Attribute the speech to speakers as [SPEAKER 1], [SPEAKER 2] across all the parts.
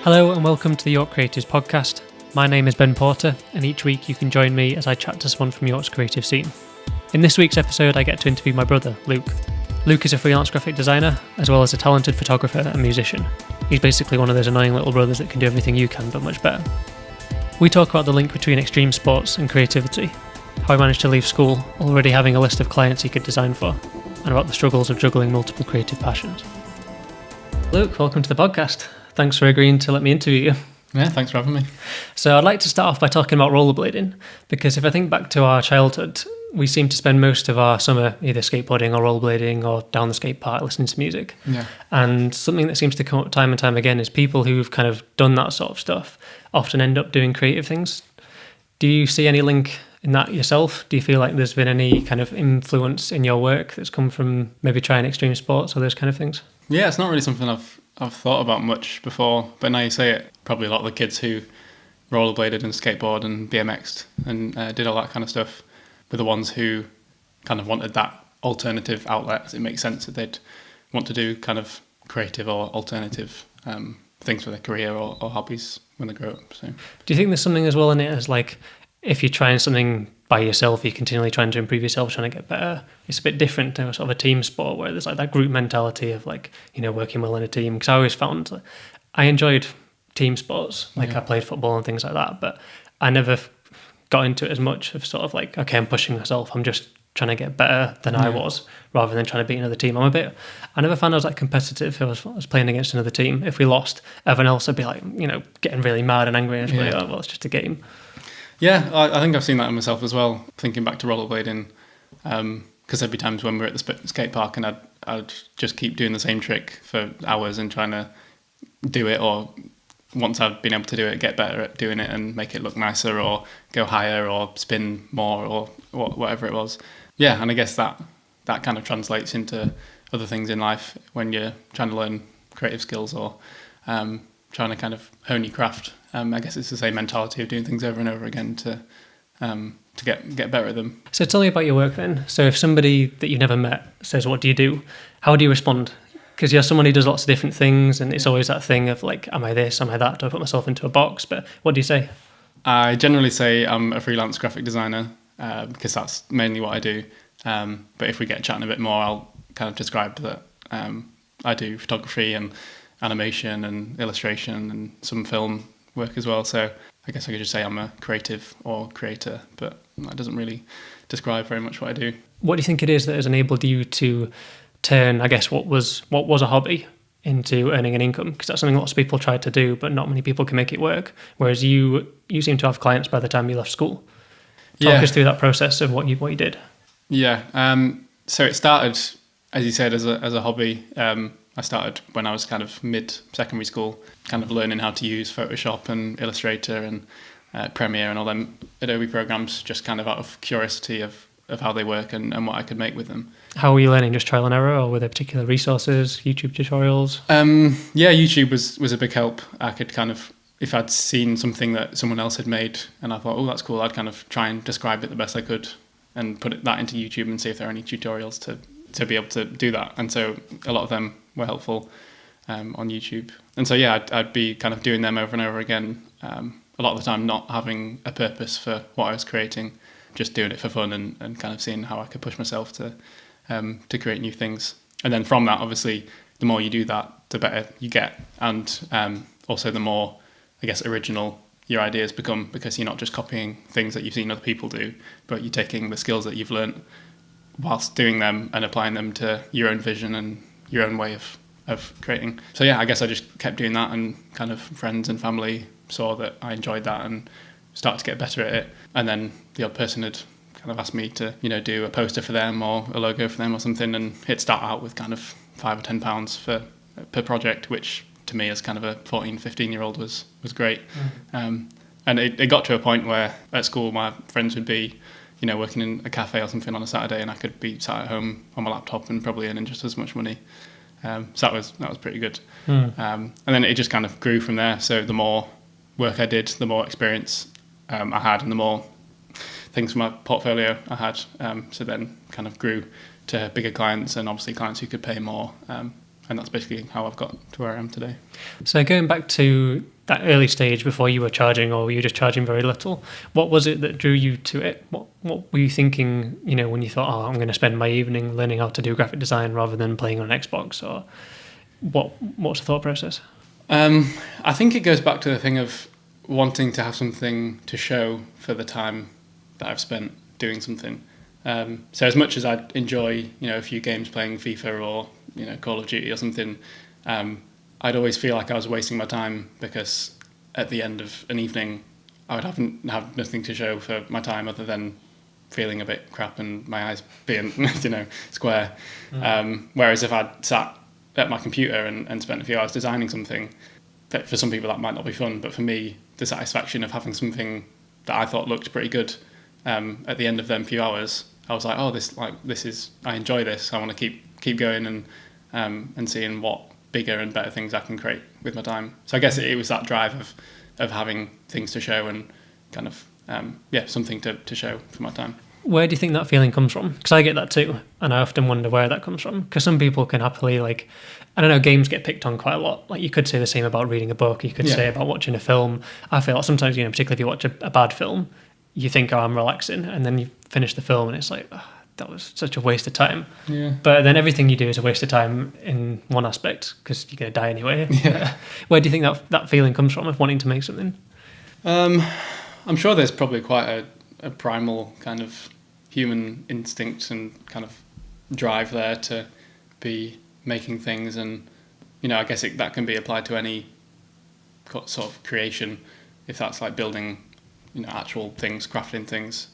[SPEAKER 1] Hello and welcome to the York Creatives podcast. My name is Ben Porter, and each week you can join me as I chat to someone from York's creative scene. In this week's episode, I get to interview my brother, Luke. Luke is a freelance graphic designer, as well as a talented photographer and musician. He's basically one of those annoying little brothers that can do everything you can, but much better. We talk about the link between extreme sports and creativity, how he managed to leave school already having a list of clients he could design for, and about the struggles of juggling multiple creative passions. Luke, welcome to the podcast. Thanks for agreeing to let me interview you.
[SPEAKER 2] Yeah, thanks for having me.
[SPEAKER 1] So I'd like to start off by talking about rollerblading, because if I think back to our childhood, we seem to spend most of our summer either skateboarding or rollerblading or down the skate park listening to music.
[SPEAKER 2] Yeah.
[SPEAKER 1] And something that seems to come up time and time again is people who've kind of done that sort of stuff often end up doing creative things. Do you see any link in that yourself? Do you feel like there's been any kind of influence in your work that's come from maybe trying extreme sports or those kind of things?
[SPEAKER 2] Yeah, it's not really something I've thought about much before, but now you say it, probably a lot of the kids who rollerbladed and skateboard and BMX'd and did all that kind of stuff were the ones who kind of wanted that alternative outlet. It makes sense that they'd want to do kind of creative or alternative things for their career or hobbies when they grow up. So,
[SPEAKER 1] do you think there's something as well in it as like, if you're trying something by yourself, you're continually trying to improve yourself, trying to get better? It's a bit different to sort of a team sport where there's like that group mentality of like, you know, working well in a team. Because I always found I enjoyed team sports, like I played football and things like that, but I never got into it as much of sort of like, okay, I'm pushing myself, I'm just trying to get better than I was, rather than trying to beat another team. I never found I was like competitive if I was playing against another team. If we lost, everyone else would be like, you know, getting really mad and angry, and just be like, oh, well, it's just a game.
[SPEAKER 2] Yeah, I think I've seen that in myself as well, thinking back to rollerblading, because there'd be times when we were at the skate park and I'd just keep doing the same trick for hours and trying to do it, or once I've been able to do it, get better at doing it and make it look nicer or go higher or spin more or whatever it was. Yeah, and I guess that kind of translates into other things in life when you're trying to learn creative skills or trying to kind of hone your craft. I guess it's the same mentality of doing things over and over again to get better at them.
[SPEAKER 1] So tell me about your work then. So if somebody that you've never met says, what do you do? How do you respond? Because you're someone who does lots of different things, and it's always that thing of like, am I this, am I that? Do I put myself into a box? But what do you say?
[SPEAKER 2] I generally say I'm a freelance graphic designer because that's mainly what I do. But if we get chatting a bit more, I'll kind of describe that I do photography and animation and illustration and some film work as well. So I guess I could just say I'm a creative or creator, but that doesn't really describe very much what I do.
[SPEAKER 1] What do you think it is that has enabled you to turn, I guess, what was a hobby into earning an income? Because that's something lots of people try to do, but not many people can make it work. Whereas you seem to have clients by the time you left school. Talk us through that process of what you did.
[SPEAKER 2] Yeah. So it started, as you said, as a hobby. I started when I was kind of mid-secondary school, kind of learning how to use Photoshop and Illustrator and Premiere and all them Adobe programs, just kind of out of curiosity of how they work and what I could make with them.
[SPEAKER 1] How were you learning? Just trial and error, or were there particular resources, YouTube tutorials?
[SPEAKER 2] Yeah, YouTube was a big help. I could kind of, if I'd seen something that someone else had made and I thought, oh, that's cool, I'd kind of try and describe it the best I could and put that into YouTube and see if there are any tutorials to be able to do that. And so a lot of them were helpful on YouTube. And so, yeah, I'd be kind of doing them over and over again, a lot of the time not having a purpose for what I was creating, just doing it for fun and kind of seeing how I could push myself to create new things. And then from that, obviously, the more you do that, the better you get. And also the more, I guess, original your ideas become, because you're not just copying things that you've seen other people do, but you're taking the skills that you've learnt whilst doing them and applying them to your own vision and your own way of creating. So yeah, I guess I just kept doing that, and kind of friends and family saw that I enjoyed that and started to get better at it. And then the odd person had kind of asked me to, you know, do a poster for them or a logo for them or something, and it'd start out with kind of £5 or £10 per project, which to me as kind of a 14, 15-year-old was great. And it got to a point where at school my friends would be, you know, working in a cafe or something on a Saturday, and I could be sat at home on my laptop and probably earning just as much money. So that was pretty good. And then it just kind of grew from there. So the more work I did, the more experience I had, and the more things from my portfolio I had. So then kind of grew to bigger clients, and obviously clients who could pay more. that's basically how I've got to where I am today.
[SPEAKER 1] So going back to that early stage before you were charging, or you were just charging very little, what was it that drew you to it? What were you thinking, when you thought, oh, I'm going to spend my evening learning how to do graphic design rather than playing on an Xbox? Or what's the thought process?
[SPEAKER 2] I think it goes back to the thing of wanting to have something to show for the time that I've spent doing something. So as much as I'd enjoy, a few games playing FIFA or, Call of Duty or something, I'd always feel like I was wasting my time, because at the end of an evening, I would have nothing to show for my time other than feeling a bit crap and my eyes being, square. Whereas if I'd sat at my computer and spent a few hours designing something, that for some people that might not be fun, but for me, the satisfaction of having something that I thought looked pretty good at the end of them few hours, I was like, oh, this is, I enjoy this. I want to keep going and seeing what bigger and better things I can create with my time. So I guess it was that drive of having things to show and kind of something to show for my time.
[SPEAKER 1] Where do you think that feeling comes from? Because I get that too, and I often wonder where that comes from. Because some people can happily, games get picked on quite a lot. Like, you could say the same about reading a book, you could say about watching a film. I feel like sometimes, particularly if you watch a bad film, you think, oh, I'm relaxing, and then you finish the film and it's like, oh, that was such a waste of time.
[SPEAKER 2] Yeah.
[SPEAKER 1] But then everything you do is a waste of time in one aspect, because you're going to die anyway.
[SPEAKER 2] Yeah.
[SPEAKER 1] Where do you think that feeling comes from, of wanting to make something?
[SPEAKER 2] I'm sure there's probably quite a primal kind of human instinct and kind of drive there to be making things, and I guess that can be applied to any sort of creation, if that's like building actual things, crafting things,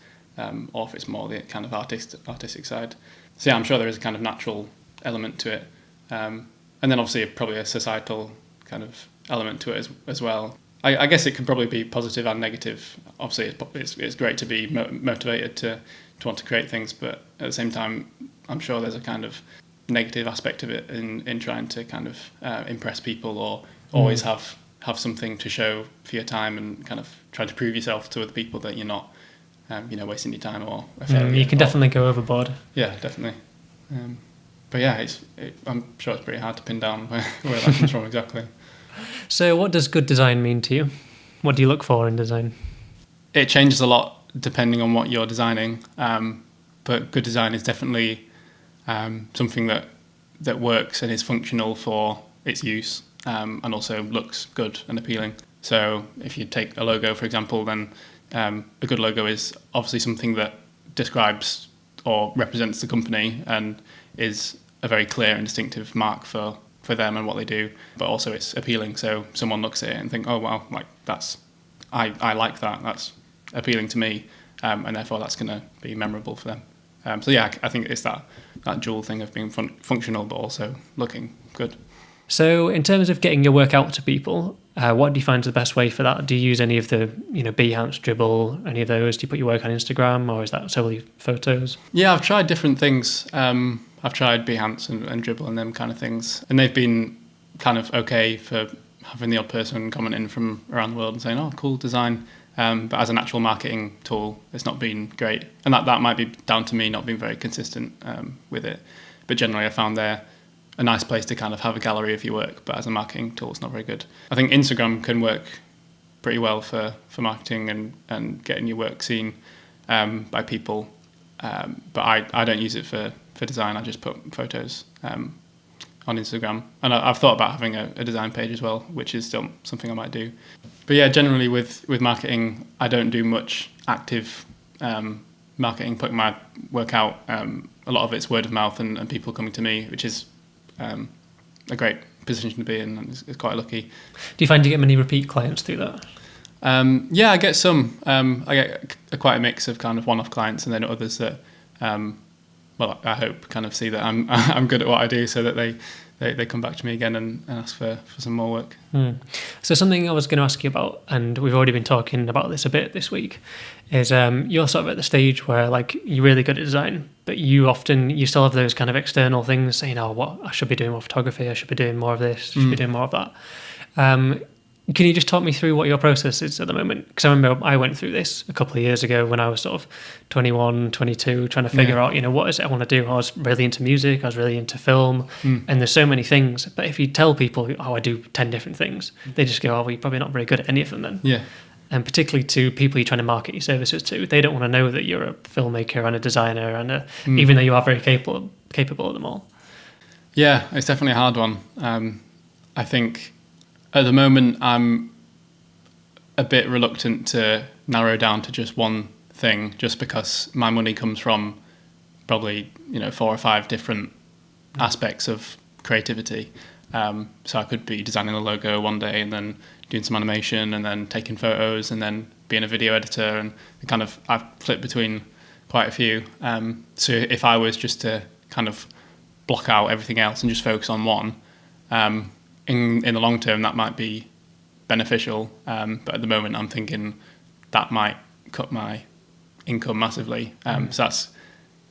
[SPEAKER 2] or if it's more the kind of artistic side. So yeah, I'm sure there is a kind of natural element to it, and then obviously probably a societal kind of element to it as well. I guess it can probably be positive and negative. Obviously, it's great to be motivated to want to create things, but at the same time, I'm sure there's a kind of negative aspect of it in trying to kind of impress people, or always have something to show for your time, and kind of try to prove yourself to other people that you're not, wasting your time or a failure.
[SPEAKER 1] You can definitely go overboard.
[SPEAKER 2] Yeah, definitely. But yeah, I'm sure it's pretty hard to pin down where that comes from exactly.
[SPEAKER 1] So what does good design mean to you? What do you look for in design?
[SPEAKER 2] It changes a lot depending on what you're designing, but good design is definitely something that works and is functional for its use, and also looks good and appealing. So if you take a logo, for example, then a good logo is obviously something that describes or represents the company and is a very clear and distinctive mark for them and what they do, but also it's appealing, so someone looks at it and think, oh wow, like I like that's appealing to me, and therefore that's going to be memorable for them. So yeah, I think it's that dual thing of being functional but also looking good.
[SPEAKER 1] So in terms of getting your work out to people, what do you find is the best way for that? Do you use any of the Behance, Dribble, any of those? Do you put your work on Instagram, or is that solely photos?
[SPEAKER 2] Yeah, I've tried different things. I've tried Behance and Dribble and them kind of things, and they've been kind of okay for having the odd person commenting from around the world and saying, oh, cool design. But as an actual marketing tool, it's not been great. And that might be down to me not being very consistent with it. But generally I found they're a nice place to kind of have a gallery of your work, but as a marketing tool, it's not very good. I think Instagram can work pretty well for marketing and getting your work seen by people. But I don't use it for design. I just put photos on Instagram. And I've thought about having a design page as well, which is still something I might do. But yeah, generally with marketing, I don't do much active marketing, putting my work out. A lot of it's word of mouth and people coming to me, which is a great position to be in, and it's quite lucky.
[SPEAKER 1] Do you find you get many repeat clients through that?
[SPEAKER 2] Yeah, I get some. I get quite a mix of kind of one-off clients, and then others that, I hope kind of see that I'm good at what I do, so that they come back to me again and ask for some more work.
[SPEAKER 1] So something I was going to ask you about, and we've already been talking about this a bit this week, is you're sort of at the stage where you're really good at design, but you still have those kind of external things saying, oh, what I should be doing more photography, I should be doing more of this, I should be doing more of that. Can you just talk me through what your process is at the moment? Because I remember I went through this a couple of years ago when I was sort of 21, 22, trying to figure out, what is it I want to do? I was really into music, I was really into film, and there's so many things. But if you tell people, I do 10 different things, they just go, well, you're probably not very good at any of them then.
[SPEAKER 2] Yeah.
[SPEAKER 1] And particularly to people you're trying to market your services to, they don't want to know that you're a filmmaker and a designer, and even though you are very capable of them all.
[SPEAKER 2] Yeah, it's definitely a hard one. I think at the moment I'm a bit reluctant to narrow down to just one thing, just because my money comes from probably 4 or 5 different aspects of creativity. So I could be designing a logo one day and then doing some animation and then taking photos and then being a video editor, and I've flipped between quite a few. So if I was just to kind of block out everything else and just focus on one, in the long term that might be beneficial. But at the moment I'm thinking that might cut my income massively. So that's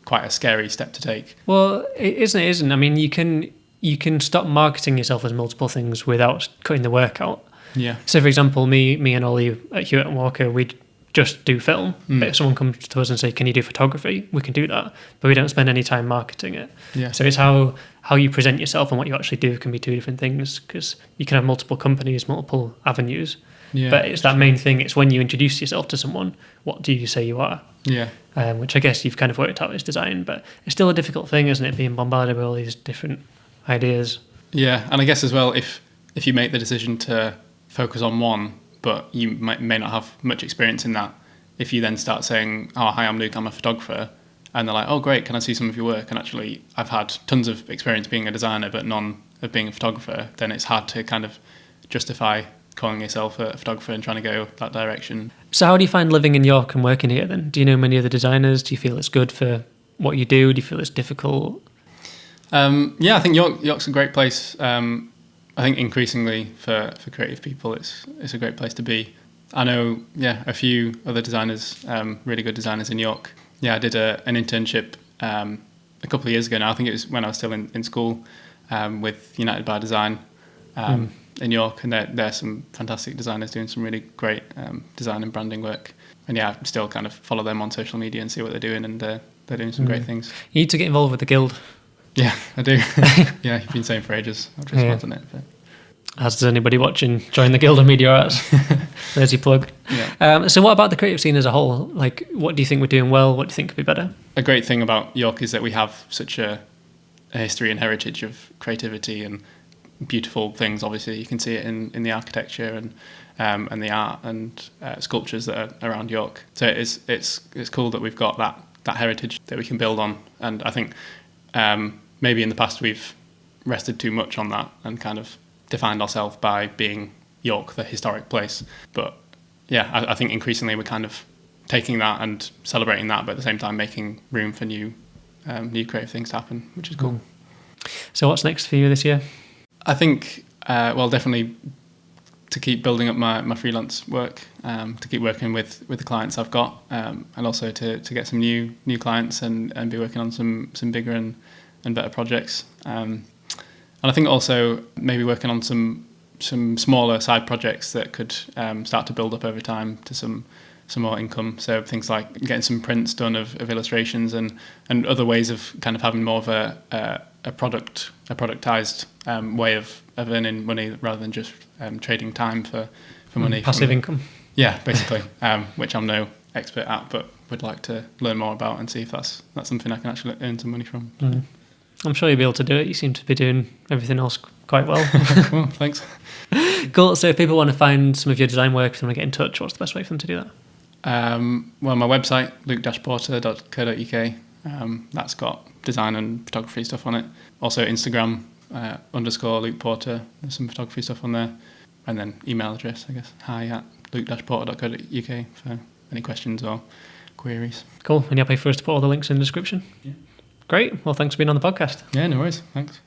[SPEAKER 2] quite a scary step to take.
[SPEAKER 1] Well, it isn't. I mean, you can stop marketing yourself as multiple things without cutting the work out.
[SPEAKER 2] Yeah.
[SPEAKER 1] So, for example, me and Ollie at Hewitt and Walker, we just do film. But if someone comes to us and say, "Can you do photography?" we can do that, but we don't spend any time marketing it.
[SPEAKER 2] Yeah.
[SPEAKER 1] So it's how you present yourself and what you actually do can be 2 different things, because you can have multiple companies, multiple avenues.
[SPEAKER 2] Yeah.
[SPEAKER 1] But it's that main thing. It's when you introduce yourself to someone, what do you say you are?
[SPEAKER 2] Yeah.
[SPEAKER 1] Which I guess you've kind of worked out as design, but it's still a difficult thing, isn't it? Being bombarded with all these different ideas.
[SPEAKER 2] Yeah, and I guess as well, if you make the decision to focus on one, but you may not have much experience in that, if you then start saying, "Oh, hi, I'm Luke, I'm a photographer," and they're like, "Oh, great, can I see some of your work?" And actually, I've had tons of experience being a designer, but none of being a photographer, then it's hard to kind of justify calling yourself a photographer and trying to go that direction.
[SPEAKER 1] So how do you find living in York and working here then? Do you know many other designers? Do you feel it's good for what you do? Do you feel it's difficult?
[SPEAKER 2] Yeah, I think York's a great place. I think increasingly for creative people, it's a great place to be. I know, a few other designers, really good designers in York. Yeah, I did an internship a couple of years ago now. I think it was when I was still in school with United by Design in York, and there's some fantastic designers doing some really great design and branding work. And I still kind of follow them on social media and see what they're doing, and they're doing some great things.
[SPEAKER 1] You need to get involved with the guild.
[SPEAKER 2] Yeah, I do. Yeah, you've been saying for ages. I've just wanted it. But.
[SPEAKER 1] As does anybody watching, join the Guild of Media Arts. There's your plug.
[SPEAKER 2] Yeah.
[SPEAKER 1] So what about the creative scene as a whole? Like, what do you think we're doing well? What do you think could be better?
[SPEAKER 2] A great thing about York is that we have such a history and heritage of creativity and beautiful things. Obviously, you can see it in the architecture and the art and sculptures that are around York. So it's cool that we've got that heritage that we can build on. And I think maybe in the past we've rested too much on that and kind of defined ourselves by being York, the historic place. But yeah, I think increasingly we're kind of taking that and celebrating that, but at the same time making room for new creative things to happen, which is cool.
[SPEAKER 1] So what's next for you this year?
[SPEAKER 2] I think, definitely to keep building up my freelance work, to keep working with the clients I've got, and also to get some new clients and be working on some bigger and better projects. And I think also maybe working on some smaller side projects that could start to build up over time to some more income. So things like getting some prints done of illustrations and other ways of kind of having more of a productized way of earning money rather than just trading time for money.
[SPEAKER 1] Passive income.
[SPEAKER 2] Yeah, basically, which I'm no expert at, but would like to learn more about and see if that's something I can actually earn some money from.
[SPEAKER 1] Mm. I'm sure you'll be able to do it. You seem to be doing everything else quite well.
[SPEAKER 2] Cool, thanks.
[SPEAKER 1] Cool. So if people want to find some of your design work, if they want to get in touch, what's the best way for them to do that?
[SPEAKER 2] Well, my website, luke-porter.co.uk, that's got design and photography stuff on it. Also Instagram, _Luke Porter, there's some photography stuff on there. And then email address, I guess, hi@luke-porter.co.uk for any questions or queries.
[SPEAKER 1] Cool. And you're happy for us to put all the links in the description?
[SPEAKER 2] Yeah.
[SPEAKER 1] Great. Well, thanks for being on the podcast.
[SPEAKER 2] Yeah, no worries. Thanks.